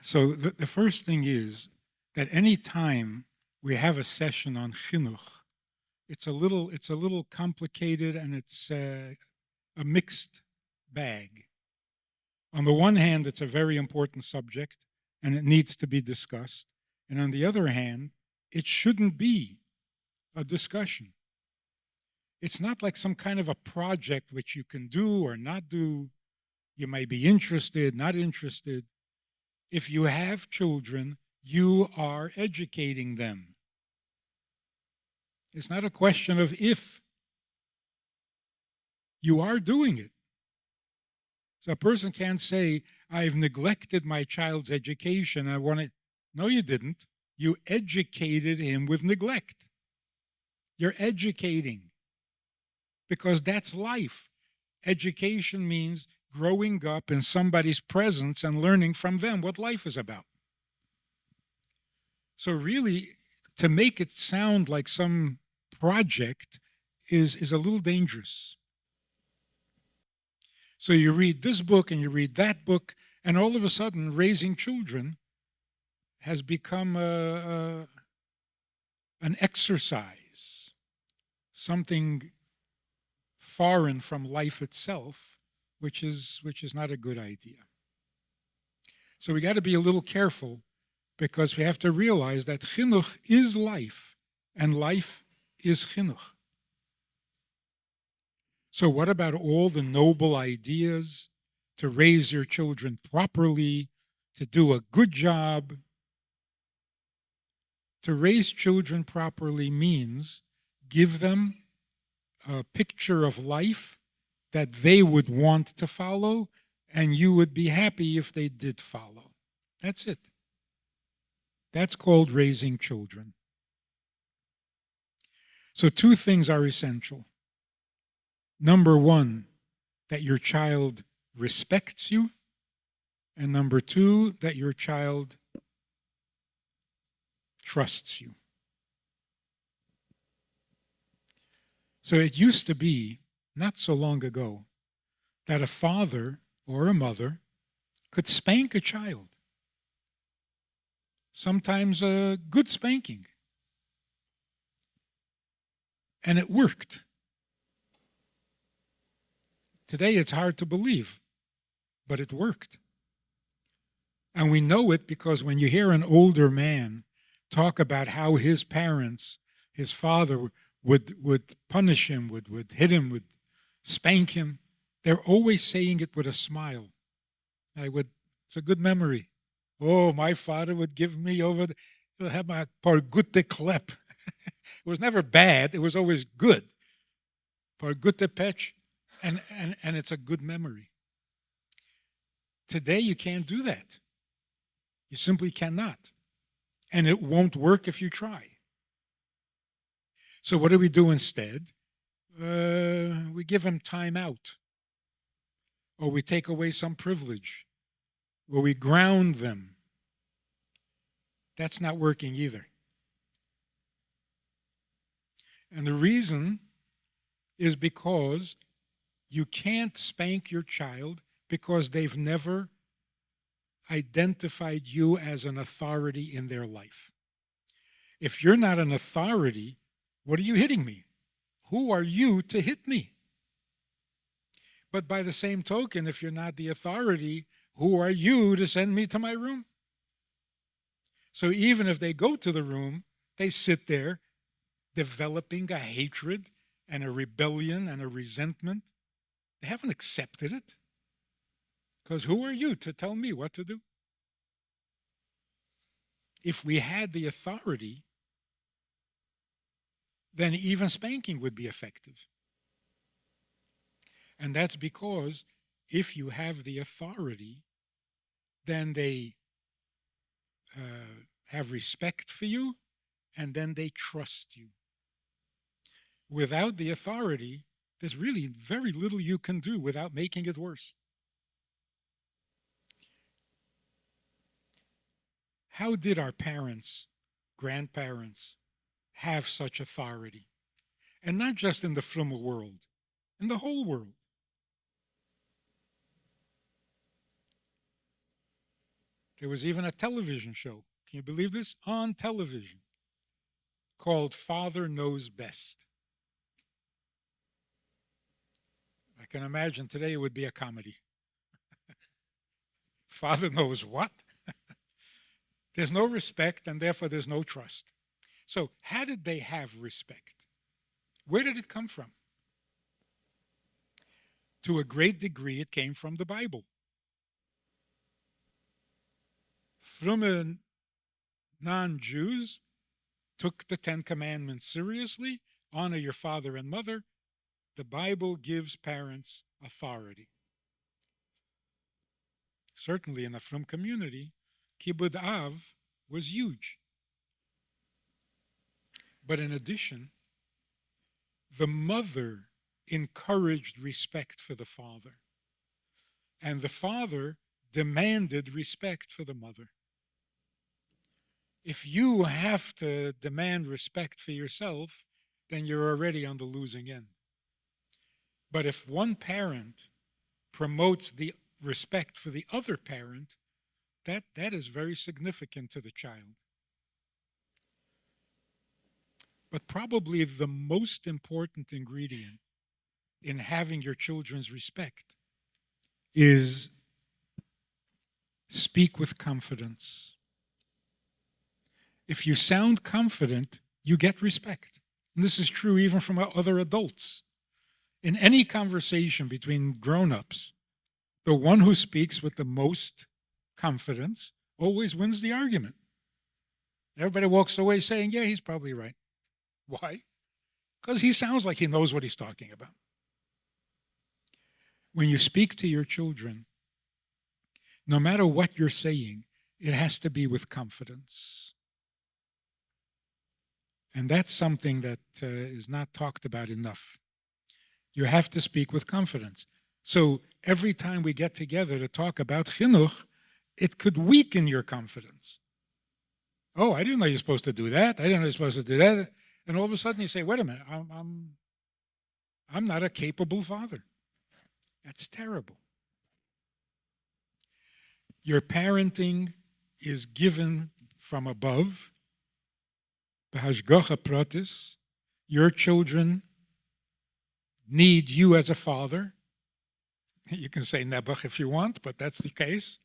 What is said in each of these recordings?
So the first thing is that any time we have a session on chinuch, it's a little complicated, and it's a mixed bag. On the one hand, it's a very important subject and it needs to be discussed. And on the other hand, it shouldn't be a discussion. It's not like some kind of a project which you can do or not do. You may be interested, not interested. If you have children, you are educating them. It's not a question of if. You are doing it. So a person can't say, I've neglected my child's education. I want to. No, you didn't. You educated him with neglect. You're educating because that's life. Education means growing up in somebody's presence and learning from them what life is about. So really, to make it sound like some project is a little dangerous. So you read this book and you read that book, and all of a sudden raising children has become an exercise, something foreign from life itself, which is not a good idea. So we got to be a little careful, because we have to realize that chinuch is life, and life is chinuch. So what about all the noble ideas to raise your children properly, to do a good job? To raise children properly means give them a picture of life that they would want to follow, and you would be happy if they did follow. That's it. That's called raising children. So two things are essential. Number one, that your child respects you. And number two, that your child trusts you. So it used to be, not so long ago, that a father or a mother could spank a child. Sometimes a good spanking. And it worked. Today it's hard to believe, but it worked. And we know it because when you hear an older man talk about how his parents, his father, would punish him, would hit him, would spank him, they're always saying it with a smile. It's a good memory. Oh, my father would give me over, he'll have my par gute klep. It was never bad, it was always good. Par gute pech. And it's a good memory. Today you can't do that. You simply cannot. And it won't work if you try. So what do we do instead? We give them time out. Or we take away some privilege. Or we ground them. That's not working either. And the reason is because you can't spank your child because they've never identified you as an authority in their life. If you're not an authority, what are you hitting me? Who are you to hit me? But by the same token, if you're not the authority, who are you to send me to my room? So even if they go to the room, they sit there developing a hatred and a rebellion and a resentment. They haven't accepted it. Because who are you to tell me what to do? If we had the authority, then even spanking would be effective. And that's because if you have the authority, then they have respect for you, and then they trust you. Without the authority, there's really very little you can do without making it worse. How did our parents, grandparents, have such authority? And not just in the flummel world, in the whole world. There was even a television show, can you believe this? On television, called Father Knows Best. I can imagine today it would be a comedy. Father knows what? There's no respect, and therefore there's no trust. So how did they have respect? Where did it come from? To a great degree, it came from the Bible. Frumme non-Jews took the Ten Commandments seriously. Honor your father and mother. The Bible gives parents authority. Certainly in the Frum community, Kibbud Av was huge. But in addition, the mother encouraged respect for the father, and the father demanded respect for the mother. If you have to demand respect for yourself, then you're already on the losing end. But if one parent promotes the respect for the other parent, that is very significant to the child. But probably the most important ingredient in having your children's respect is speak with confidence. If you sound confident, you get respect. And this is true even from other adults. In any conversation between grown-ups, the one who speaks with the most confidence always wins the argument. Everybody walks away saying, yeah, he's probably right. Why? Because he sounds like he knows what he's talking about. When you speak to your children, no matter what you're saying, it has to be with confidence. And that's something that is not talked about enough. You have to speak with confidence. So every time we get together to talk about chinuch, it could weaken your confidence. Oh, I didn't know you're supposed to do that. I didn't know you're supposed to do that. And all of a sudden you say, wait a minute, I'm not a capable father. That's terrible. Your parenting is given from above. Behashgacha pratis. Your children need you as a father. You can say nebuch if you want, but that's the case.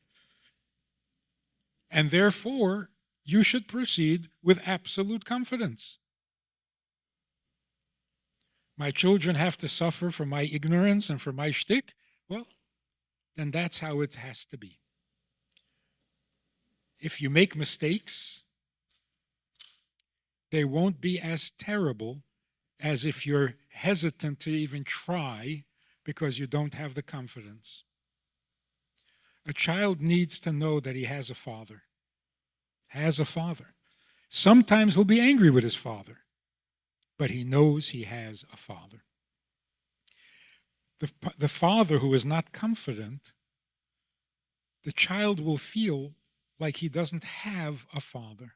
And therefore, you should proceed with absolute confidence. My children have to suffer for my ignorance and for my shtick? Well, then that's how it has to be. If you make mistakes, they won't be as terrible as if you're hesitant to even try because you don't have the confidence. A child needs to know that he has a father. Has a father. Sometimes he'll be angry with his father, but he knows he has a father. The father who is not confident, the child will feel like he doesn't have a father.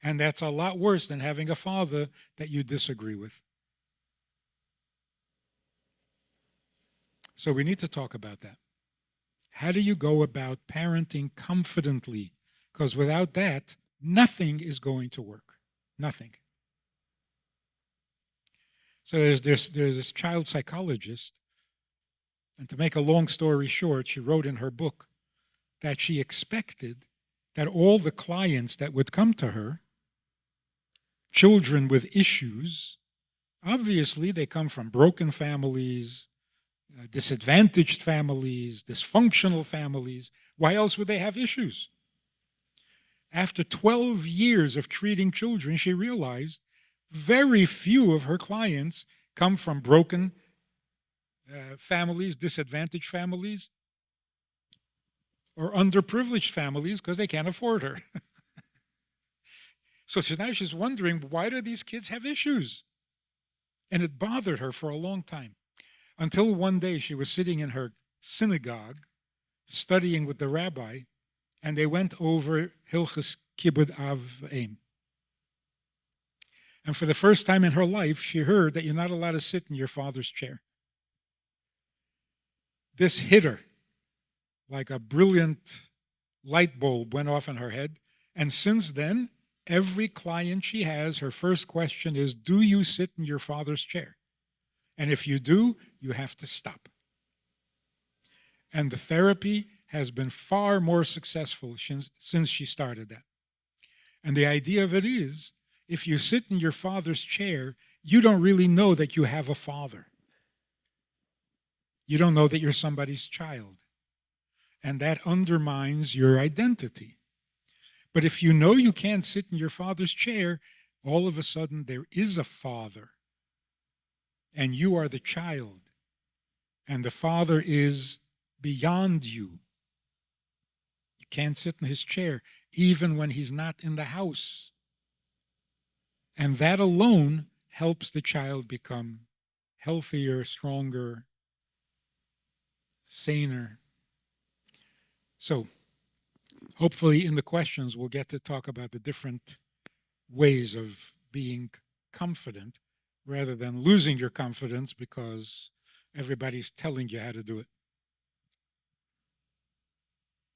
And that's a lot worse than having a father that you disagree with. So we need to talk about that. How do you go about parenting confidently? Because without that, nothing is going to work. Nothing. So there's this child psychologist, and to make a long story short, she wrote in her book that she expected that all the clients that would come to her, children with issues, obviously they come from broken families, disadvantaged families, dysfunctional families. Why else would they have issues? After 12 years of treating children, she realized very few of her clients come from broken families, disadvantaged families, or underprivileged families because they can't afford her. So now she's wondering, why do these kids have issues? And it bothered her for a long time. Until one day she was sitting in her synagogue, studying with the rabbi, and they went over Hilchos Kibbud Av Aim. And for the first time in her life, she heard that you're not allowed to sit in your father's chair. This hit her like a brilliant light bulb went off in her head. And since then, every client she has, her first question is, do you sit in your father's chair? And if you do, you have to stop. And the therapy has been far more successful since she started that. And the idea of it is, if you sit in your father's chair, you don't really know that you have a father. You don't know that you're somebody's child. And that undermines your identity. But if you know you can't sit in your father's chair, all of a sudden there is a father. And you are the child. And the father is beyond you. You can't sit in his chair, even when he's not in the house. And that alone helps the child become healthier, stronger, saner. So, hopefully in the questions we'll get to talk about the different ways of being confident rather than losing your confidence because everybody's telling you how to do it.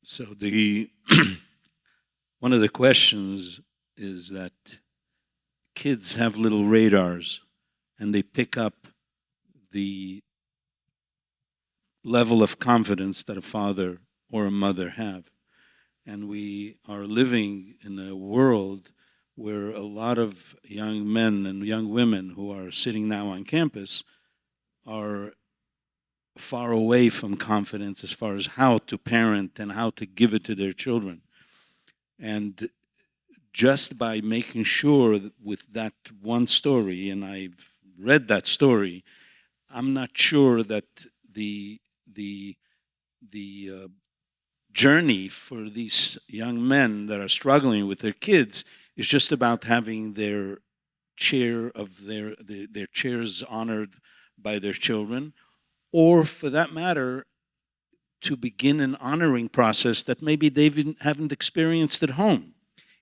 So one of the questions is that kids have little radars and they pick up the level of confidence that a father or a mother have. And we are living in a world where a lot of young men and young women who are sitting now on campus are far away from confidence as far as how to parent and how to give it to their children. And just by making sure that with that one story, and I've read that story, I'm not sure that the journey for these young men that are struggling with their kids is just about having their chair of their chairs honored by their children, or for that matter, to begin an honoring process that maybe they haven't experienced at home.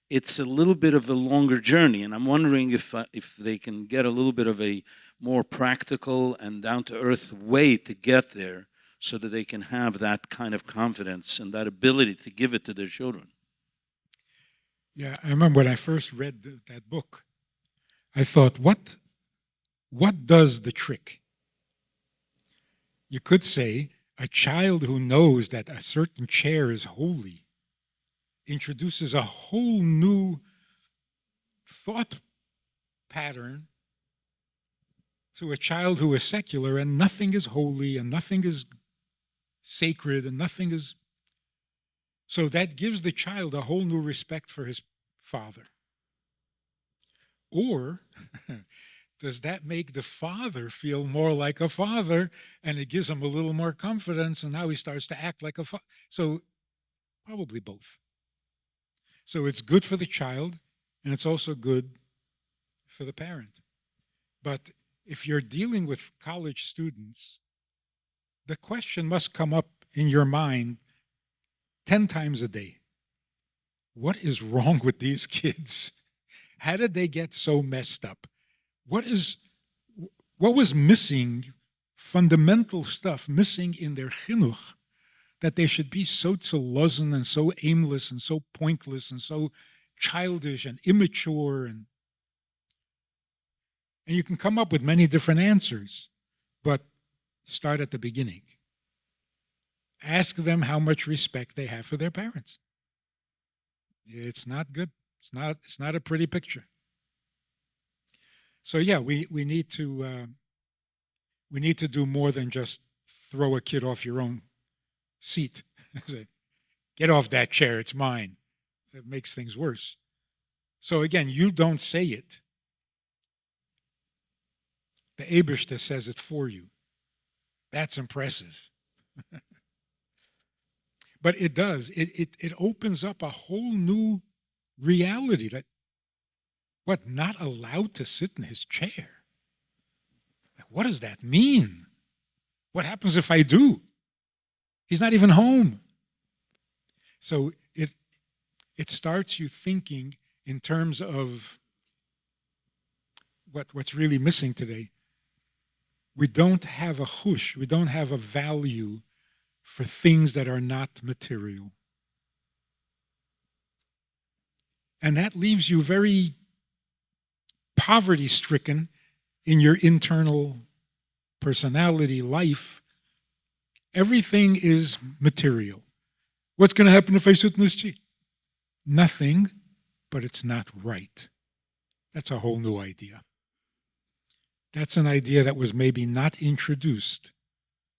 It's a little bit of a longer journey, and I'm wondering if they can get a little bit of a more practical and down-to-earth way to get there so that they can have that kind of confidence and that ability to give it to their children. Yeah, I remember when I first read that book, I thought, what does the trick? You could say a child who knows that a certain chair is holy introduces a whole new thought pattern to a child who is secular, and nothing is holy and nothing is sacred and nothing is... So that gives the child a whole new respect for his father. Or does that make the father feel more like a father, and it gives him a little more confidence, and now he starts to act like a father? So probably both. So it's good for the child, and it's also good for the parent. But if you're dealing with college students, the question must come up in your mind 10 times a day. What is wrong with these kids? How did they get so messed up? What was missing, fundamental stuff missing in their chinuch, that they should be so tzolozen and so aimless and so pointless and so childish and immature? And you can come up with many different answers, but start at the beginning. Ask them how much respect they have for their parents. It's not good. It's not a pretty picture. So yeah, we need to do more than just throw a kid off your own seat. Say, get off that chair, it's mine. It makes things worse. So again, you don't say it. The Eibishter says it for you. That's impressive. But it does. It opens up a whole new reality. That what, not allowed to sit in his chair? What does that mean? What happens if I do? He's not even home. So it starts you thinking in terms of what's really missing today. We don't have a chush, we don't have a value for things that are not material. And that leaves you very poverty-stricken in your internal personality, life. Everything is material. What's going to happen if I sit in this chair? Nothing, but it's not right. That's a whole new idea. That's an idea that was maybe not introduced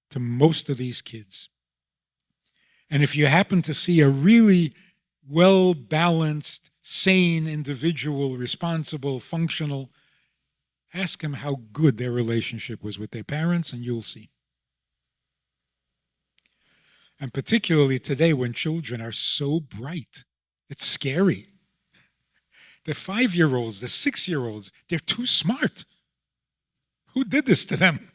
to most of these kids. And if you happen to see a really well-balanced, sane individual, responsible, functional, ask them how good their relationship was with their parents, and you'll see. And particularly today when children are so bright, it's scary. The 5-year-olds, the 6-year-olds, they're too smart. Who did this to them?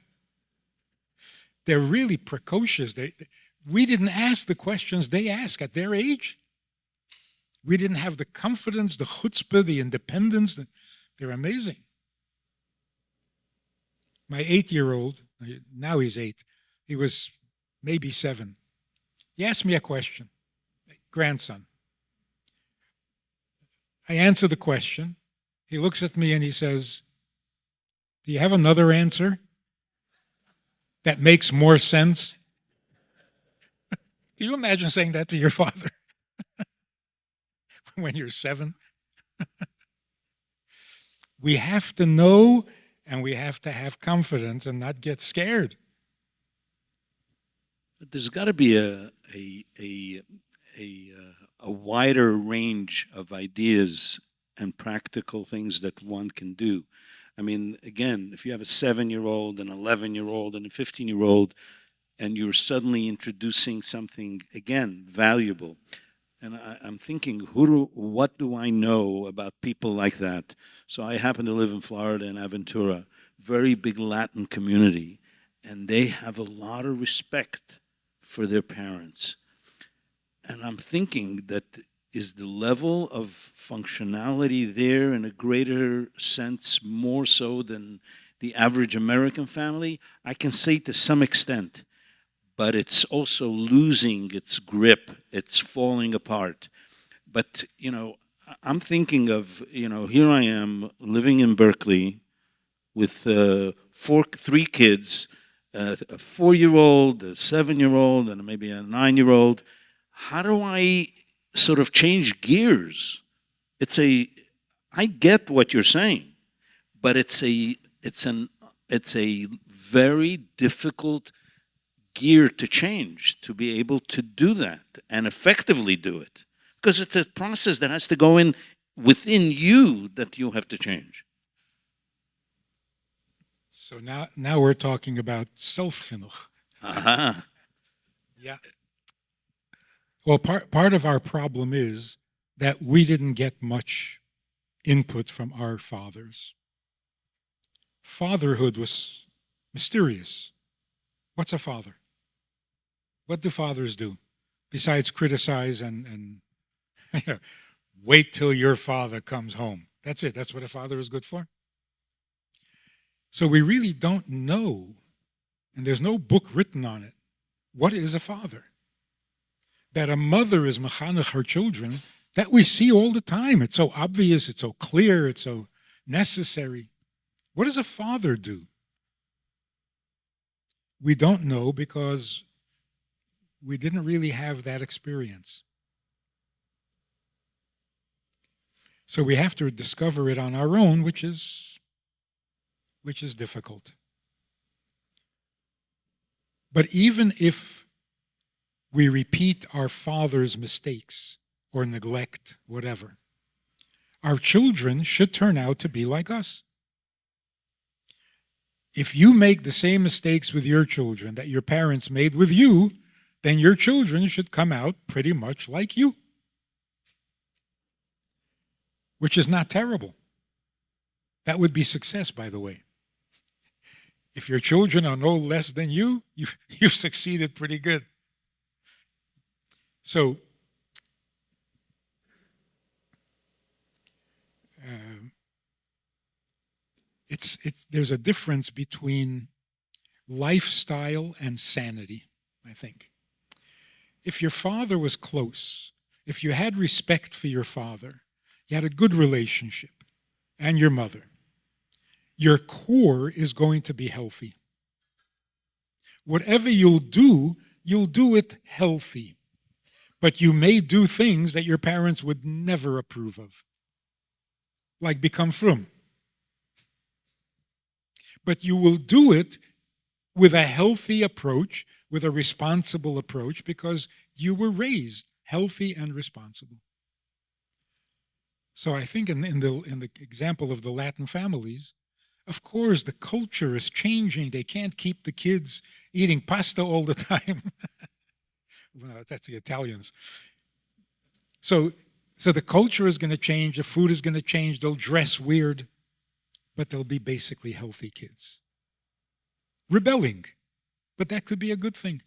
They're really precocious. We didn't ask the questions they ask at their age. We didn't have the confidence, the chutzpah, the independence. They're amazing. My 8-year-old, now he's 8, he was maybe 7. He asked me a question, grandson. I answer the question. He looks at me and he says, "Do you have another answer that makes more sense?" Can you imagine saying that to your father when you're 7? We have to know, and we have to have confidence and not get scared. But there's got to be a wider range of ideas and practical things that one can do. I mean, again, if you have a 7-year-old, an 11-year-old, and a 15-year-old, and you're suddenly introducing something, again, valuable. And I'm thinking, what do I know about people like that? So I happen to live in Florida, in Aventura, very big Latin community, and they have a lot of respect for their parents. And I'm thinking that is the level of functionality there in a greater sense, more so than the average American family? I can say to some extent, but it's also losing its grip. It's falling apart. But, I'm thinking of, here I am living in Berkeley with 3 kids, a 4-year-old, a 7-year-old, and maybe a 9-year-old. How do I sort of change gears? I get what you're saying, but it's a very difficult gear to change, to be able to do that and effectively do it, because it's a process that has to go in within you that you have to change. So now we're talking about self-chinuch. Aha. Yeah. Well, part of our problem is that we didn't get much input from our fathers. Fatherhood was mysterious. What's a father? What do fathers do besides criticize and wait till your father comes home? That's it. That's what a father is good for. So we really don't know, and there's no book written on it, what is a father. That a mother is mechanech her children, that we see all the time. It's so obvious, it's so clear, it's so necessary. What does a father do? We don't know because we didn't really have that experience. So we have to discover it on our own, which is difficult. But even if we repeat our father's mistakes or neglect, whatever, our children should turn out to be like us. If you make the same mistakes with your children that your parents made with you, then your children should come out pretty much like you, which is not terrible. That would be success, by the way. If your children are no less than you, you've succeeded pretty good. So, there's a difference between lifestyle and sanity, I think. If your father was close, if you had respect for your father, you had a good relationship, and your mother, your core is going to be healthy. Whatever you'll do it healthy. But you may do things that your parents would never approve of, like become frum. But you will do it with a healthy approach, with a responsible approach, because you were raised healthy and responsible. So I think in the example of the Latin families, of course, the culture is changing. They can't keep the kids eating pasta all the time. Well, that's the Italians. So the culture is going to change. The food is going to change. They'll dress weird, but they'll be basically healthy kids. Rebelling, but that could be a good thing.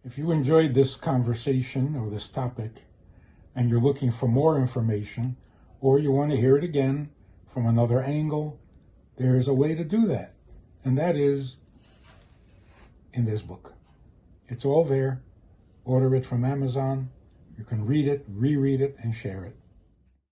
If you enjoyed this conversation or this topic, and you're looking for more information, or you want to hear it again from another angle, there is a way to do that. And that is in this book. It's all there. Order it from Amazon. You can read it, reread it, and share it.